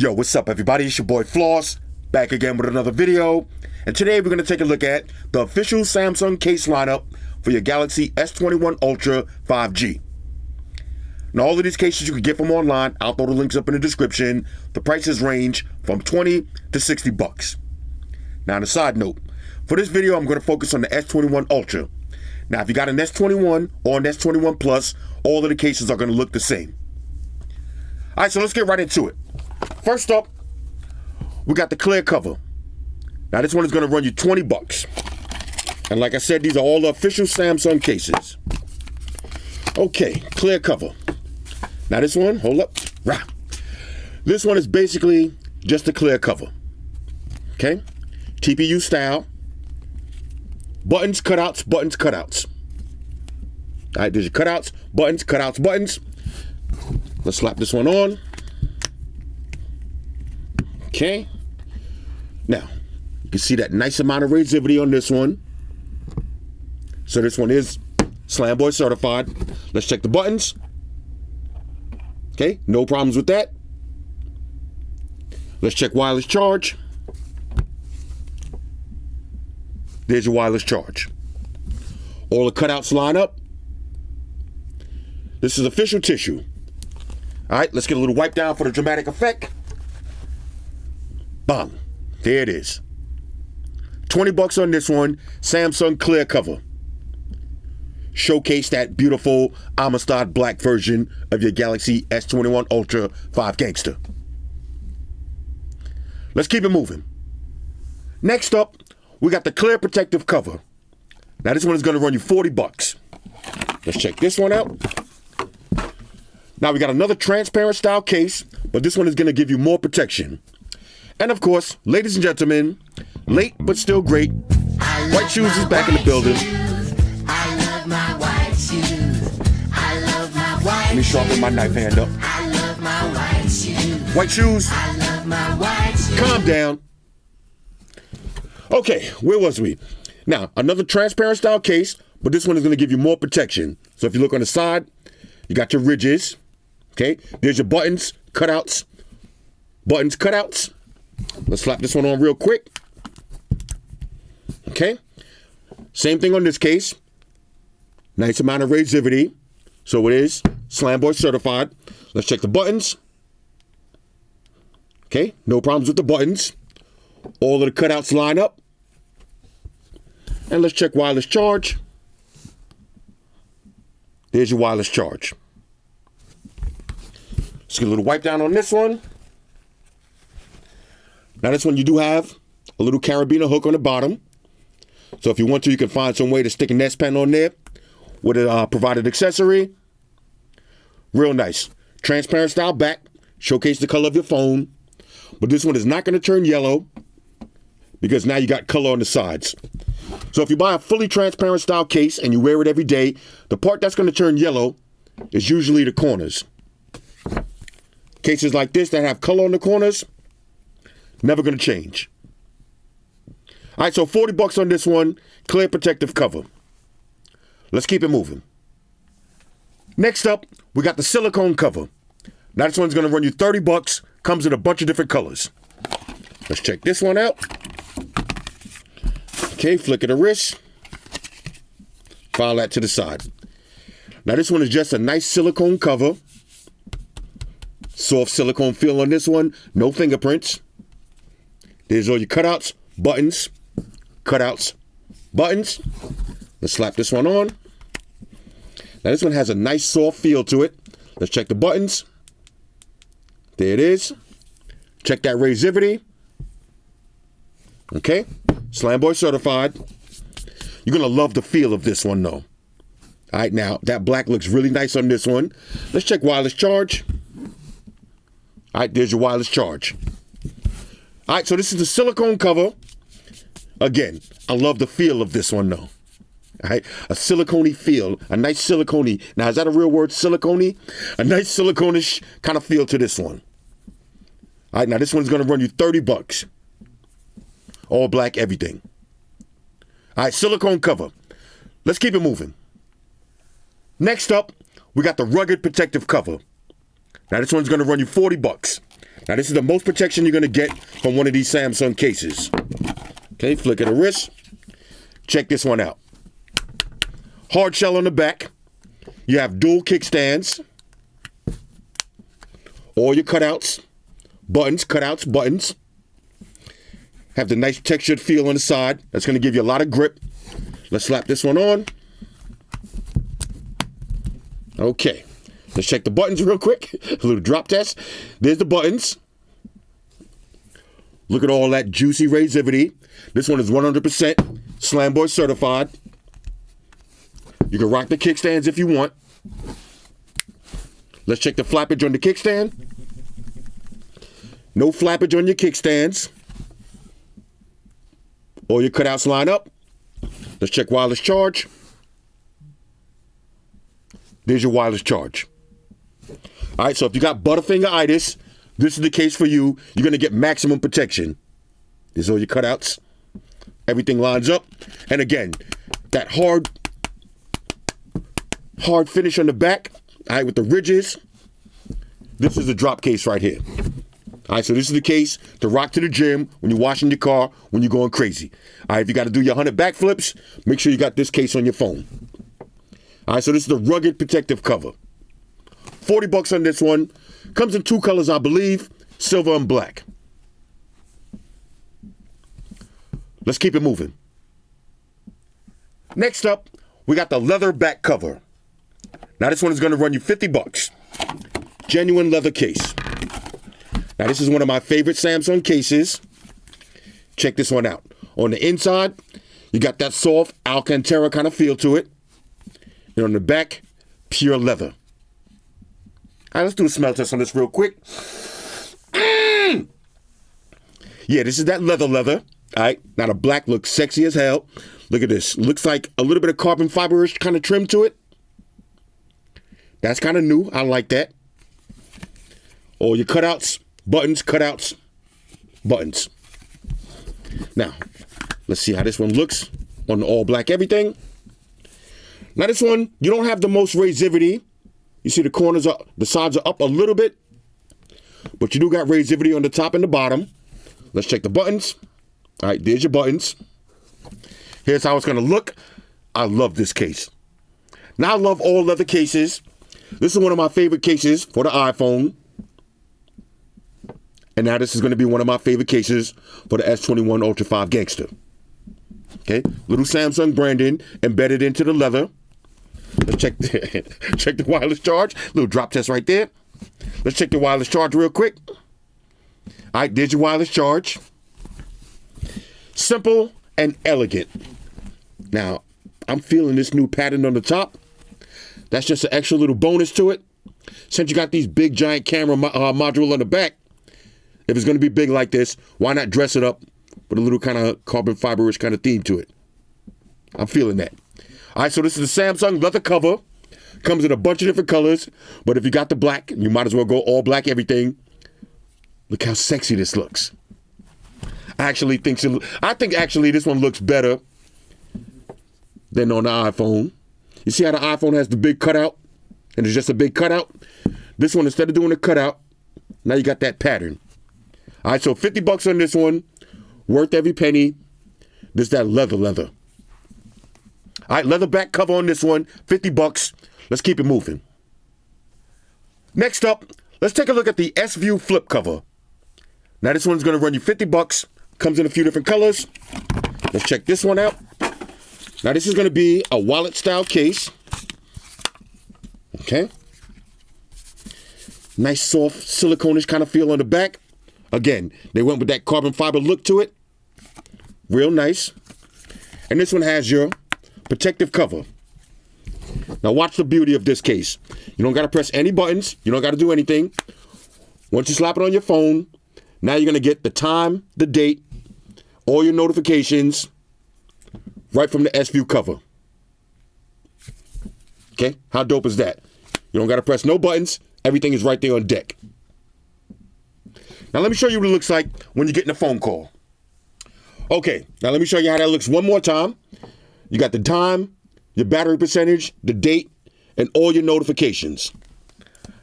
Yo, what's up everybody? It's your boy Floss, back again with another video. And today we're going to take a look at the official Samsung case lineup for your Galaxy S21 Ultra 5G. Now all of these cases you can get from online. I'll throw the links up in the description. The prices range from 20 to 60 bucks. Now on a side note, for this video I'm going to focus on the S21 Ultra. Now if you got an S21 or an S21 Plus, all of the cases are going to look the same. Alright, so let's get right into it. First up, we got the clear cover. Now this one is going to run you 20 bucks. And like I said, these are all the official Samsung cases. Okay, clear cover. Now this one, hold up. Rah. This one is basically just a clear cover. Okay? TPU style. Buttons, cutouts, buttons, cutouts. Alright, there's your cutouts, buttons, cutouts, buttons. Let's slap this one on. Okay. Now, you can see that nice amount of resivity on this one. So this one is Slamboy certified. Let's check the buttons. Okay, no problems with that. Let's check wireless charge. There's your wireless charge. All the cutouts line up. This is official tissue. All right, let's get a little wipe down for the dramatic effect. Bang. There it is. 20 bucks on this one. Samsung clear cover. Showcase that beautiful Amistad black version of your Galaxy S21 Ultra 5 Gangster. Let's keep it moving. Next up, we got the clear protective cover. Now this one is going to run you 40 bucks. Let's check this one out. Now we got another transparent style case, but this one is going to give you more protection. And of course, ladies and gentlemen, late but still great, White Shoes is back in the building. I love my white shoes. I love my white Let me sharpen my knife hand up. I love my white shoes. White Shoes, I love my white shoes. calm down. Okay, where was we? Now, another transparent style case, but this one is going to give you more protection. So if you look on the side, you got your ridges. Okay, there's your buttons, cutouts, buttons, cutouts. Let's slap this one on real quick. Okay. Same thing on this case. Nice amount of resivity. So it is Slamboy certified. Let's check the buttons. Okay. No problems with the buttons. All of the cutouts line up. And let's check wireless charge. There's your wireless charge. Let's get a little wipe down on this one. Now this one you do have a little carabiner hook on the bottom. So if you want to, you can find some way to stick an S Pen on there with a provided accessory. Real nice. Transparent style back. Showcase the color of your phone. But this one is not going to turn yellow because now you got color on the sides. So if you buy a fully transparent style case and you wear it every day, the part that's going to turn yellow is usually the corners. Cases like this that have color on the corners, never going to change. All right, so 40 bucks on this one, clear protective cover. Let's keep it moving. Next up, we got the silicone cover. Now this one's going to run you 30 bucks, comes in a bunch of different colors. Let's check this one out. Okay, flick of the wrist. File that to the side. Now this one is just a nice silicone cover. Soft silicone feel on this one, no fingerprints. There's all your cutouts, buttons, cutouts, buttons. Let's slap this one on. Now this one has a nice soft feel to it. Let's check the buttons. There it is. Check that resivity. Okay, Slamboy certified. You're gonna love the feel of this one though. All right, now that black looks really nice on this one. Let's check wireless charge. All right, there's your wireless charge. All right, so this is the silicone cover. Again, I love the feel of this one, though. All right, a silicone-y feel, a nice silicone-y. Now, is that a real word, silicone-y? A nice silicone-ish kind of feel to this one. All right, now this one's going to run you 30 bucks. All black, everything. All right, silicone cover. Let's keep it moving. Next up, we got the rugged protective cover. Now this one's gonna run you 40 bucks. Now, this is the most protection you're going to get from one of these Samsung cases. Okay, flick of the wrist. Check this one out. Hard shell on the back. You have dual kickstands. All your cutouts, buttons, cutouts, buttons. Have the nice textured feel on the side. That's going to give you a lot of grip. Let's slap this one on. Okay. Let's check the buttons real quick. A little drop test. There's the buttons. Look at all that juicy razivity. This one is 100% Slam Boy certified. You can rock the kickstands if you want. Let's check the flappage on the kickstand. No flappage on your kickstands. All your cutouts line up. Let's check wireless charge. There's your wireless charge. All right, so if you got butterfinger-itis, this is the case for you. You're going to get maximum protection. There's all your cutouts. Everything lines up. And again, that hard finish on the back, all right, with the ridges. This is the drop case right here. All right, so this is the case to rock to the gym when you're washing your car, when you're going crazy. All right, if you got to do your 100 backflips, make sure you got this case on your phone. All right, so this is the rugged protective cover. $40 on this one. Comes in 2 colors, I believe, silver and black. Let's keep it moving. Next up, we got the leather back cover. Now this one is going to run you $50. Genuine leather case. Now this is one of my favorite Samsung cases. Check this one out. On the inside, you got that soft Alcantara kind of feel to it. And on the back, pure leather. All right, let's do a smell test on this real quick. Yeah, this is that leather. All right, now the black looks sexy as hell. Look at this. Looks like a little bit of carbon fiber-ish kind of trim to it. That's kind of new. I like that. All your cutouts, buttons, cutouts, buttons. Now, let's see how this one looks on the all black everything. Now this one, you don't have the most razivity. You see the corners up, the sides are up a little bit, but you do got razivity on the top and the bottom. Let's check the buttons. All right, there's your buttons. Here's how it's gonna look. I love this case. Now I love all leather cases. This is one of my favorite cases for the iPhone. And now this is gonna be one of my favorite cases for the S21 Ultra 5 Gangster. Okay, little Samsung branding embedded into the leather. Let's check the wireless charge. Little drop test right there. Let's check the wireless charge real quick. All right, there's your wireless charge. Simple and elegant. Now, I'm feeling this new pattern on the top. That's just an extra little bonus to it. Since you got these big giant camera module on the back, if it's going to be big like this, why not dress it up with a little kind of carbon fiber-ish kind of theme to it? I'm feeling that. All right, so this is the Samsung leather cover. Comes in a bunch of different colors, but if you got the black, you might as well go all black everything. Look how sexy this looks. I think actually this one looks better than on the iPhone. You see how the iPhone has the big cutout, and it's just a big cutout? This one, instead of doing a cutout, now you got that pattern. All right, so $50 on this one, worth every penny. This is that leather. All right, leather back cover on this one, $50. Let's keep it moving. Next up, let's take a look at the S-View flip cover. Now this one's gonna run you $50. Comes in a few different colors. Let's check this one out. Now this is gonna be a wallet style case. Okay. Nice soft silicone-ish kind of feel on the back. Again, they went with that carbon fiber look to it. Real nice. And this one has your protective cover. Now watch the beauty of this case. You don't gotta press any buttons. You don't gotta do anything. Once you slap it on your phone, now you're gonna get the time, the date, all your notifications right from the S-View cover. Okay, how dope is that? You don't gotta press no buttons. Everything is right there on deck. Now let me show you what it looks like when you're getting a phone call. Okay, now let me show you how that looks one more time. You got the time, your battery percentage, the date, and all your notifications.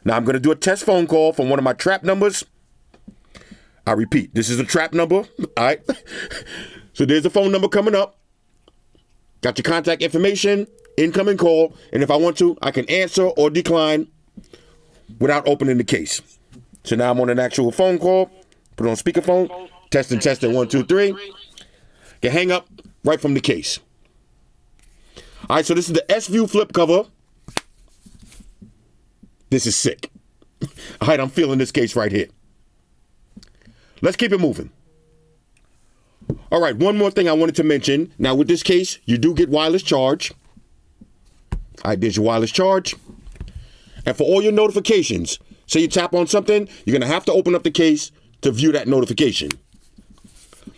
Now I'm gonna do a test phone call from one of my trap numbers. I repeat, this is a trap number. All right. So there's the phone number coming up. Got your contact information, incoming call, and if I want to, I can answer or decline without opening the case. So now I'm on an actual phone call. Put it on speakerphone. Testing, 1, 2, 3. Can hang up right from the case. All right, so this is the S-View flip cover. This is sick. All right, I'm feeling this case right here. Let's keep it moving. All right, one more thing I wanted to mention. Now, with this case, you do get wireless charge. All right, there's your wireless charge. And for all your notifications, say you tap on something, you're going to have to open up the case to view that notification.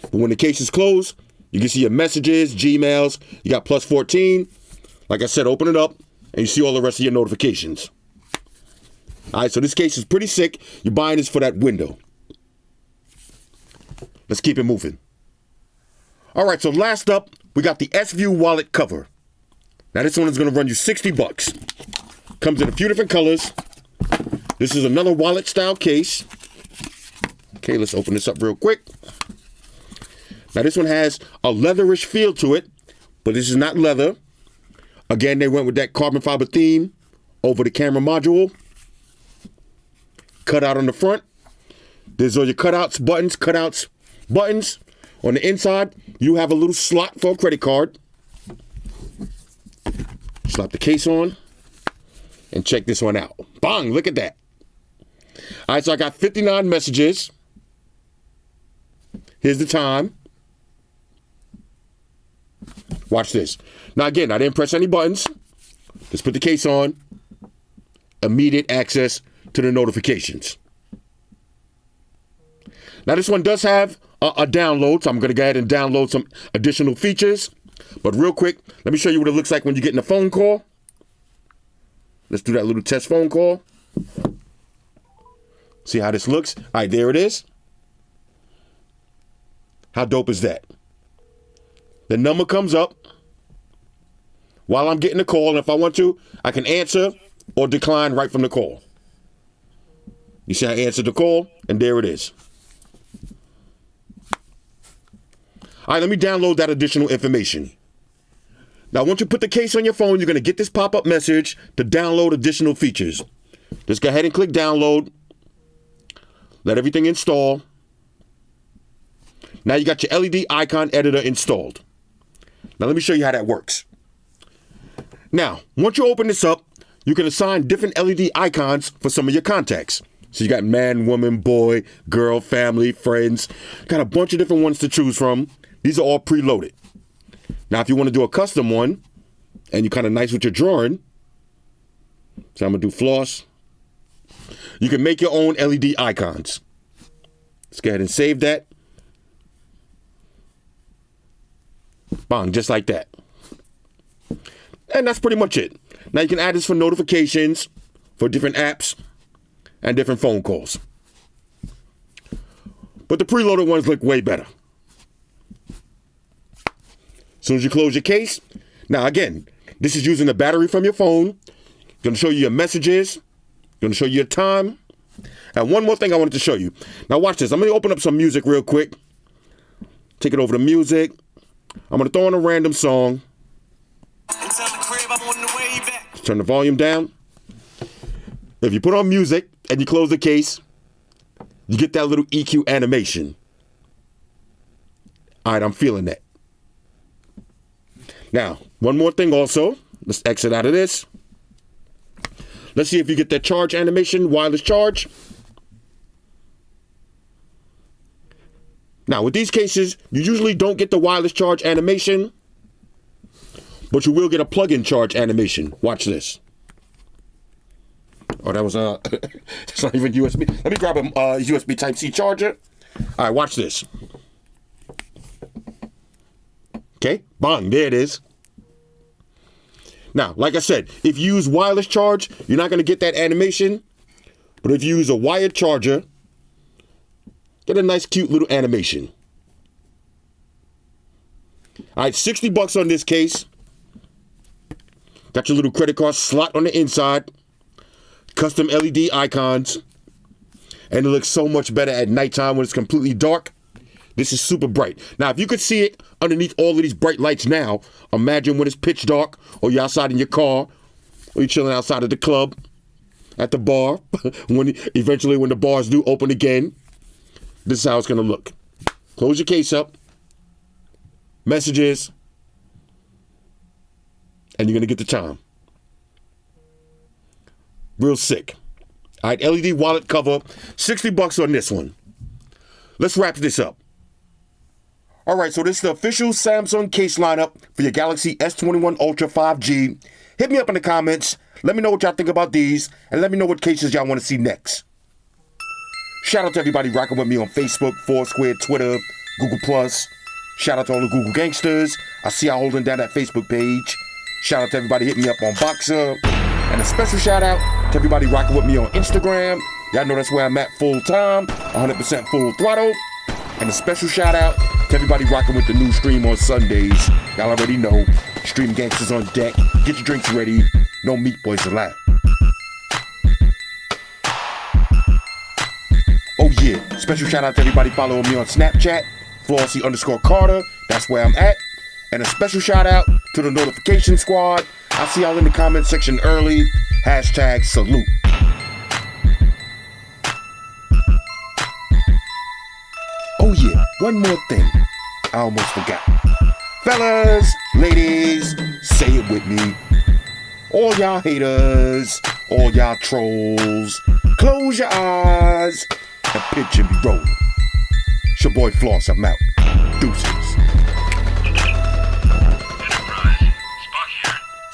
But when the case is closed, you can see your messages, Gmails. You got plus 14. Like I said, open it up, and you see all the rest of your notifications. All right, so this case is pretty sick. You're buying this for that window. Let's keep it moving. All right, so last up, we got the S-View wallet cover. Now, this one is going to run you $60. Comes in a few different colors. This is another wallet-style case. Okay, let's open this up real quick. Now, this one has a leatherish feel to it, but this is not leather. Again, they went with that carbon fiber theme over the camera module. Cutout on the front. There's all your cutouts, buttons. On the inside, you have a little slot for a credit card. Slap the case on and check this one out. Bang, look at that. All right, so I got 59 messages. Here's the time. Watch this. Now, again, I didn't press any buttons. Just put the case on. Immediate access to the notifications. Now, this one does have a download, so I'm going to go ahead and download some additional features. But real quick, let me show you what it looks like when you're getting a phone call. Let's do that little test phone call. See how this looks? All right, there it is. How dope is that? The number comes up while I'm getting the call, and if I want to, I can answer or decline right from the call. You see I answered the call, and there it is. All right, let me download that additional information. Now, once you put the case on your phone, you're going to get this pop-up message to download additional features. Just go ahead and click download. Let everything install. Now you got your LED icon editor installed. Now let me show you how that works. Now, once you open this up, you can assign different LED icons for some of your contacts. So you got man, woman, boy, girl, family, friends. Got a bunch of different ones to choose from. These are all preloaded. Now, if you want to do a custom one, and you're kind of nice with your drawing, so I'm going to do floss. You can make your own LED icons. Let's go ahead and save that. Bang, just like that. And that's pretty much it. Now you can add this for notifications, for different apps, and different phone calls. But the preloaded ones look way better. As soon as you close your case, now again, this is using the battery from your phone. Going to show you your messages. Going to show you your time. And one more thing I wanted to show you. Now watch this. I'm going to open up some music real quick. Take it over to music. I'm going to throw in a random song. Turn the volume down. If you put on music and you close the case, you get that little EQ animation. All right, I'm feeling that. Now, one more thing also. Let's exit out of this. Let's see if you get that charge animation, wireless charge. Now, with these cases, you usually don't get the wireless charge animation, but you will get a plug-in charge animation. Watch this. Oh, that was it's not even USB. Let me grab a USB Type-C charger. All right, watch this. Okay, bang, there it is. Now, like I said, if you use wireless charge, you're not going to get that animation. But if you use a wired charger, get a nice, cute little animation. All right, $60 on this case. Got your little credit card slot on the inside. Custom LED icons. And it looks so much better at nighttime when it's completely dark. This is super bright. Now, if you could see it underneath all of these bright lights now, imagine when it's pitch dark, or you're outside in your car, or you're chilling outside of the club, at the bar, eventually when the bars do open again. This is how it's going to look. Close your case up. Messages. And you're going to get the time. Real sick. All right, LED wallet cover, $60 on this one. Let's wrap this up. All right, so this is the official Samsung case lineup for your Galaxy S21 Ultra 5G. Hit me up in the comments. Let me know what y'all think about these, and let me know what cases y'all want to see next. Shout out to everybody rocking with me on Facebook, Foursquare, Twitter, Google+. Shout out to all the Google gangsters. I see y'all holding down that Facebook page. Shout out to everybody hitting me up on Boxer. And a special shout out to everybody rocking with me on Instagram. Y'all know that's where I'm at full time, 100% full throttle. And a special shout out to everybody rocking with the new stream on Sundays. Y'all already know, Stream Gangsters on deck. Get your drinks ready. No meat boys allowed. Oh yeah, special shout out to everybody following me on Snapchat, Flossy_Carter. That's where I'm at. And a special shout out to the notification squad. I'll see y'all in the comment section early. Hashtag salute. Oh yeah, one more thing. I almost forgot. Fellas, ladies, say it with me. All y'all haters, all y'all trolls, close your eyes and pitch and be rolling. It's your boy Floss, I'm out. Deuces.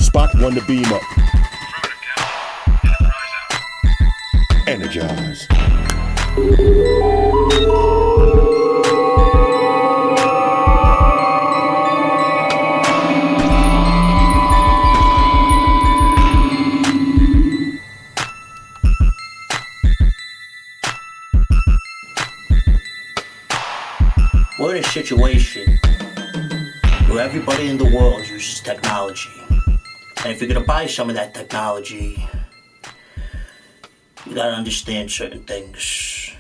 Spock won the beam up. Energize. We're in a situation where everybody in the world uses technology. And if you're gonna buy some of that technology, you gotta understand certain things.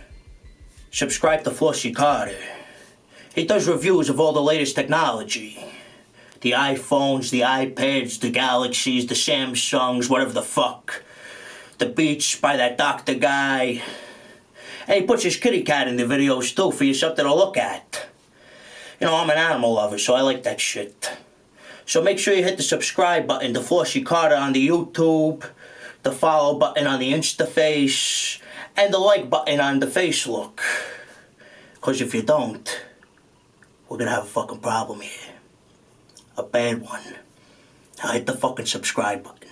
Subscribe to Flossy Carter. He does reviews of all the latest technology. The iPhones, the iPads, the Galaxies, the Samsungs, whatever the fuck. The Beats by that doctor guy. And he puts his kitty cat in the videos too for you something to look at. You know, I'm an animal lover, so I like that shit. So make sure you hit the subscribe button to Flossy Carter on the YouTube, the follow button on the Instaface, and the like button on the Facelook. Because if you don't, we're gonna have a fucking problem here. A bad one. Now hit the fucking subscribe button.